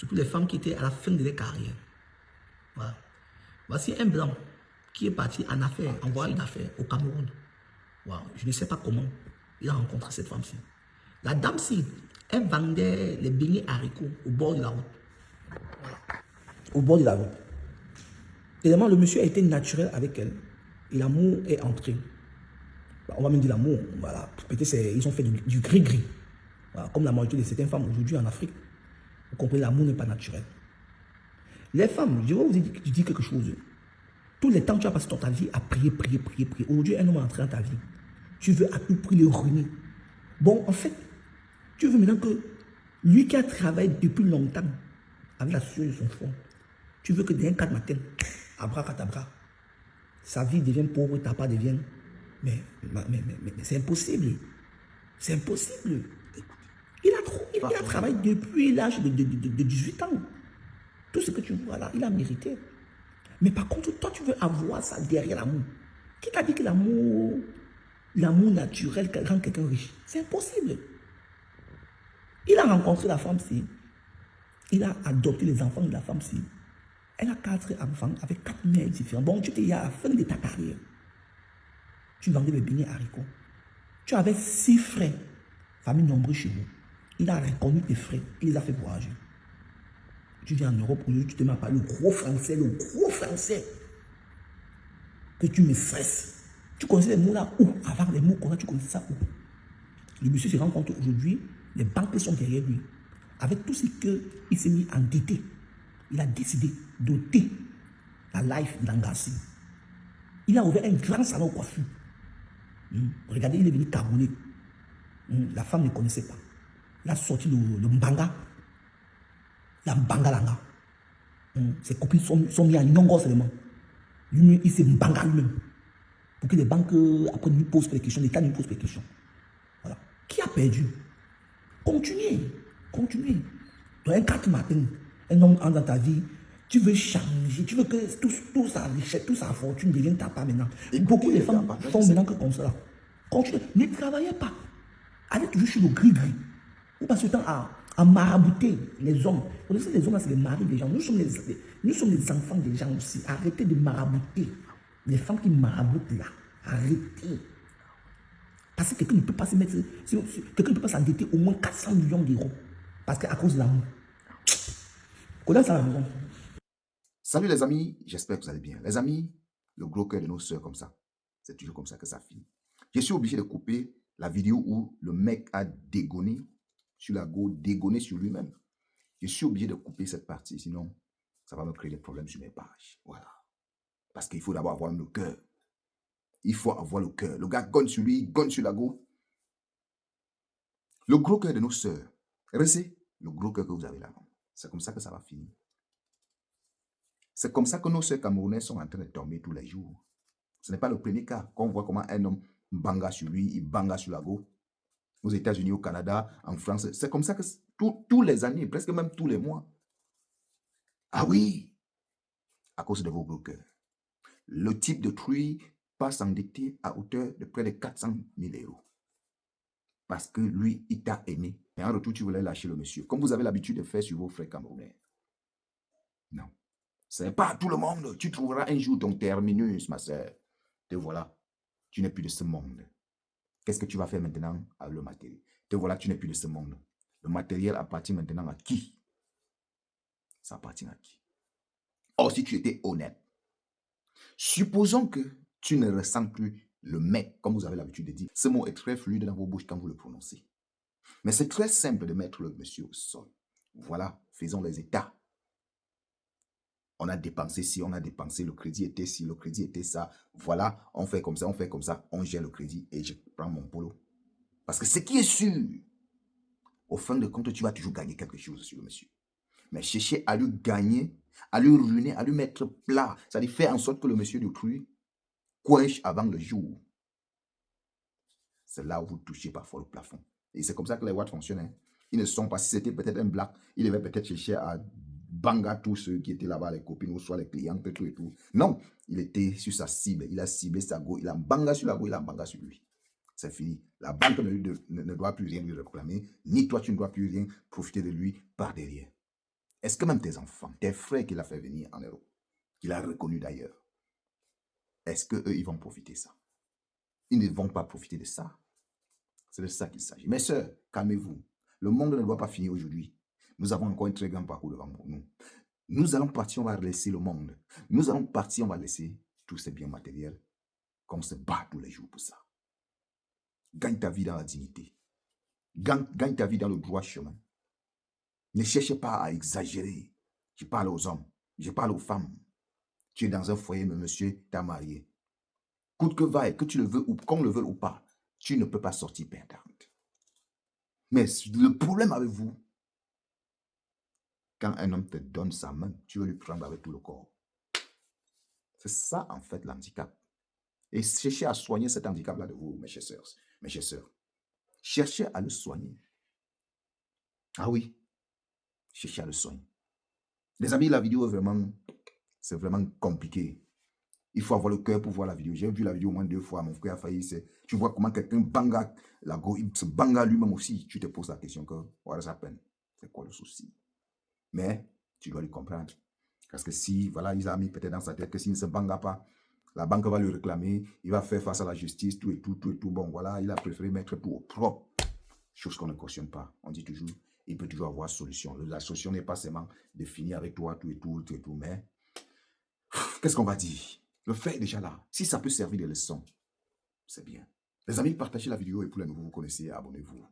surtout les femmes qui étaient à la fin de leur carrière. Voilà. Voici un blanc qui est parti en affaires, en voyage d'affaires au Cameroun. Wow. Je ne sais pas comment il a rencontré cette femme-ci. La dame-ci, elle vendait les beignets haricots au bord de la route. Au bord de la route. Évidemment, le monsieur a été naturel avec elle. Et l'amour est entré. On va même dire l'amour. Voilà. Peut-être ils ont fait du gris-gris. Voilà. Comme la majorité de certaines femmes aujourd'hui en Afrique. Vous comprenez, l'amour n'est pas naturel. Les femmes, je vais vous dire quelque chose. Tous les temps, tu as passé dans ta vie à prier, prier, prier, prier. Aujourd'hui, un homme est entré dans ta vie. Tu veux à tout prix le ruiner. Bon, en fait, tu veux maintenant que lui qui a travaillé depuis longtemps avec la sueur de son front, tu veux que d'un 4 matin, abracadabra, sa vie devient pauvre, ta part devient... Mais c'est impossible. C'est impossible. Il a travaillé depuis l'âge de 18 ans. Tout ce que tu vois là, il a mérité. Mais par contre, toi, tu veux avoir ça derrière l'amour. Qui t'a dit que l'amour naturel rend quelqu'un riche? C'est impossible. Il a rencontré la femme-ci. Il a adopté les enfants de la femme-ci. Elle a 4 enfants avec 4 mères différentes. Bon, tu étais à la fin de ta carrière. Tu vendais les beignets haricots. Tu avais 6 frères, famille nombreuse chez vous. Il a reconnu tes frères. Il les a fait voyager. Tu viens en Europe, aujourd'hui, tu te mets à parler le gros français. Que tu me stresses. Tu connaissais les mots là où? Avant les mots comme ça, tu connaissais ça où? Le monsieur se rend compte aujourd'hui, les banques sont derrière lui. Avec tout ce qu'il s'est mis endetté, il a décidé d'ôter la life d'Angassi. Il a ouvert un grand salon de coiffure. Regardez, il est venu cagoulé. La femme ne connaissait pas. Il a sorti le mbanga. La mbanga langa. Ses copines sont mis en nyongo seulement. Lui, il s'est mbanga lui-même. Pour que les banques, après, lui posent des questions, l'État lui pose des questions. Voilà. Qui a perdu? Continuez. Dans un 4 matin, un homme entre dans ta vie, tu veux changer, tu veux que toute sa richesse, toute sa fortune devienne ta part maintenant. Et beaucoup de femmes sont maintenant que comme ça. Continuez. Ne travaillez pas. Allez toujours sur le gris-gris. Vous passez le temps à marabouter les hommes. Vous savez, les hommes, c'est les maris des gens. Nous sommes les enfants des gens aussi. Arrêtez de marabouter. Les femmes qui maraboutent là, arrêtez. Parce que quelqu'un ne peut pas se mettre, quelqu'un ne peut pas s'endetter au moins 400 millions d'euros. Parce qu'à cause de l'amour. Connais ça à la maison. Salut les amis, j'espère que vous allez bien. Les amis, le gros cœur de nos sœurs comme ça. C'est toujours comme ça que ça finit. Je suis obligé de couper la vidéo où le mec a dégonné sur la go, dégonné sur lui-même. Je suis obligé de couper cette partie, sinon ça va me créer des problèmes sur mes pages. Voilà. Parce qu'il faut d'abord avoir le cœur. Il faut avoir le cœur. Le gars gonne sur lui, gonne sur la go. Le gros cœur de nos sœurs. Restez le gros cœur que vous avez là. C'est comme ça que ça va finir. C'est comme ça que nos sœurs camerounaises sont en train de tomber tous les jours. Ce n'est pas le premier cas. Quand on voit comment un homme banga sur lui, il banga sur la go. Aux États-Unis, au Canada, en France. C'est comme ça que tous les années, presque même tous les mois. Ah oui, à cause de vos gros cœurs. Le type de truie passe s'endetter à hauteur de près de 400 000 euros. Parce que lui, il t'a aimé. Et en retour, tu voulais lâcher le monsieur. Comme vous avez l'habitude de faire sur vos frères camerounais. Non. Ce n'est pas à tout le monde. Tu trouveras un jour ton terminus, ma soeur. Te voilà. Tu n'es plus de ce monde. Qu'est-ce que tu vas faire maintenant avec le matériel? Te voilà, tu n'es plus de ce monde. Le matériel appartient maintenant à qui? Ça appartient à qui? Or, si tu étais honnête, supposons que tu ne ressens plus le mec, comme vous avez l'habitude de dire. Ce mot est très fluide dans vos bouches quand vous le prononcez. Mais c'est très simple de mettre le monsieur au sol. Voilà, faisons les états. On a dépensé ci, on a dépensé, le crédit était ci, le crédit était ça. Voilà, on fait comme ça, on gère le crédit et je prends mon polo. Parce que ce qui est sûr, au fin de compte, tu vas toujours gagner quelque chose sur le monsieur. Mais chercher à lui gagner, à lui ruiner, à lui mettre plat, c'est-à-dire faire en sorte que le monsieur d'autrui coinche avant le jour. C'est là où vous touchez parfois le plafond. Et c'est comme ça que les watts fonctionnent. Hein. Ils ne sont pas, si c'était peut-être un black, il devait peut-être chercher à banga tous ceux qui étaient là-bas, les copines, ou soit les clients, tout et tout. Non, il était sur sa cible, il a ciblé sa go, il a banga sur la go, il a banga sur lui. C'est fini. La banque ne doit plus rien lui réclamer, ni toi tu ne dois plus rien profiter de lui par derrière. Est-ce que même tes enfants, tes frères qu'il a fait venir en Europe, qu'il a reconnu d'ailleurs, est-ce qu'eux, ils vont profiter de ça? Ils ne vont pas profiter de ça. C'est de ça qu'il s'agit. Mes sœurs, calmez-vous. Le monde ne doit pas finir aujourd'hui. Nous avons encore un très grand parcours devant nous. Nous allons partir, on va laisser le monde. Nous allons partir, on va laisser tous ces biens matériels, qu'on se bat tous les jours pour ça. Gagne ta vie dans la dignité. Gagne ta vie dans le droit chemin. Ne cherchez pas à exagérer. Je parle aux hommes, je parle aux femmes. Tu es dans un foyer, mais monsieur, t'as marié. Coûte que vaille, que tu le veux ou qu'on le veuille ou pas, tu ne peux pas sortir perdante. Mais le problème avec vous, quand un homme te donne sa main, tu veux lui prendre avec tout le corps. C'est ça, en fait, l'handicap. Et cherchez à soigner cet handicap-là de vous, mes chers sœurs. Mes chères sœurs. Cherchez à le soigner. Ah oui, cherchez à le soigner. Les amis, la vidéo c'est vraiment compliqué. Il faut avoir le cœur pour voir la vidéo. J'ai vu la vidéo au moins 2 fois. Mon frère a failli. Tu vois comment quelqu'un banga la go, il se banga lui-même aussi. Tu te poses la question que, what does happen? C'est quoi le souci? Mais tu dois lui comprendre. Parce que si, voilà, il a mis peut-être dans sa tête que s'il ne se banga pas, la banque va lui réclamer, il va faire face à la justice, tout et tout, tout et tout. Bon, voilà, il a préféré mettre tout au propre. Chose qu'on ne cautionne pas. On dit toujours, il peut toujours avoir solution. La solution n'est pas seulement de finir avec toi, tout et tout, tout et tout. Mais, qu'est-ce qu'on va dire? Le fait est déjà là. Si ça peut servir de leçon, c'est bien. Les amis, partagez la vidéo et pour les nouveaux, vous connaissez, abonnez-vous.